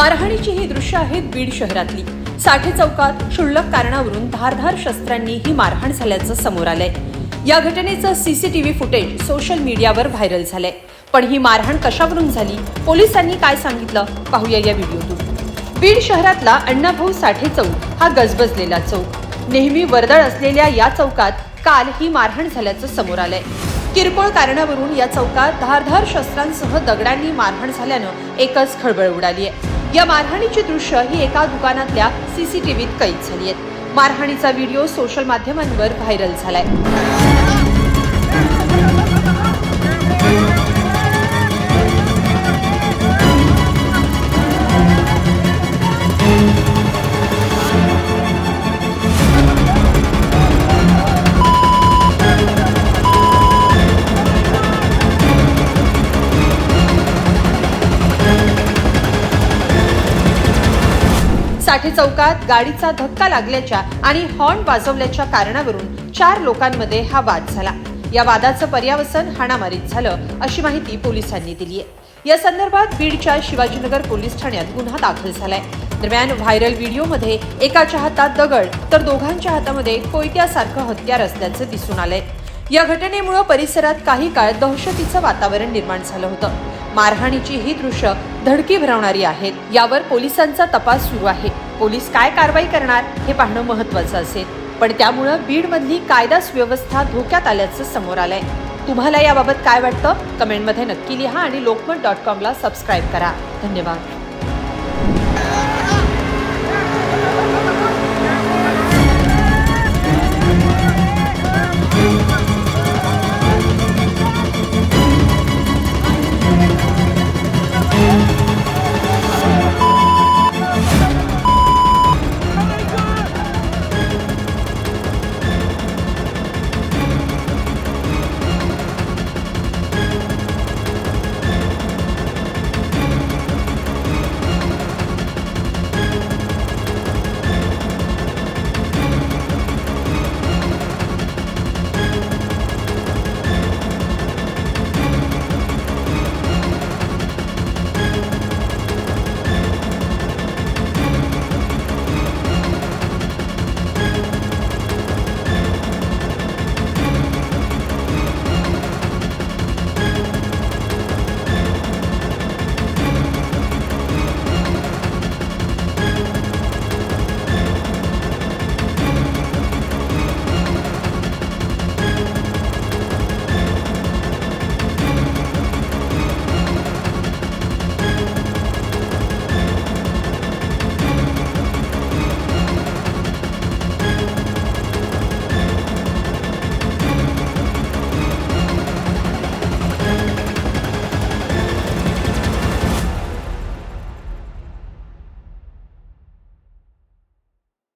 मारहाणीची ही दृश्य आहेत बीड शहरातली। साठे चौकात क्षुल्लक कारणावरून धारधार शस्त्रांनी ही मारहाण झाल्याचं समोर आलंय। या घटनेचं सीसीटीव्ही फुटेज सोशल मीडियावर व्हायरल झालंय। पण ही मारहाण कशावरून झाली, पोलिसांनी काय सांगितलं, पाहूया या व्हिडिओतून। बीड शहरातला अण्णाभाऊ साठे चौक हा गजबजलेला चौक। नेहमी वर्दळ असलेल्या या चौकात काल ही मारहाण झाल्याचं समोर आलंय। किरकोळ कारणावरून या चौकात धारधार शस्त्रांसह दगडांनी मारहाण झाल्यानं एकच खळबळ उडाली आहे। या मारहाणीची दृश्य ही एका दुकानातल्या सीसीटीव्हीत कैद झाली आहेत। मारहाणीचा व्हिडिओ सोशल माध्यमांवर व्हायरल झालाय। साठे चौकात गाडीचा धक्का लागल्याच्या आणि हॉर्न वाजवल्याच्या कारणावरून 4 लोकांमध्ये हा वाद झाला। या वादाचं पर्यावसन हाणामारीत झालं अशी माहिती पोलिसांनी दिली आहे। या संदर्भात बीडच्या शिवाजीनगर पोलीस ठाण्यात गुन्हा दाखल झालाय। दरम्यान व्हायरल व्हिडिओमध्ये एकाच्या हातात दगड तर दोघांच्या हातामध्ये कोयत्यासारखं हत्यार असल्याचं दिसून आलंय। या घटनेमुळे परिसरात काही काळ दहशतीचं वातावरण निर्माण झालं होतं। मारहाणीची ही दृश्य धडकी भरवणारी आहेत। यावर पोलिसांचा तपास सुरू आहे। पोलीस काय कारवाई करणार हे पाहणं महत्त्वाचं असेल। पण त्यामुळे बीडमधली कायदा सुव्यवस्था धोक्यात आल्याचं समोर आलंय। तुम्हाला याबाबत काय वाटतं, कमेंटमध्ये नक्की लिहा आणि lokmat.com ला सबस्क्राईब करा। धन्यवाद।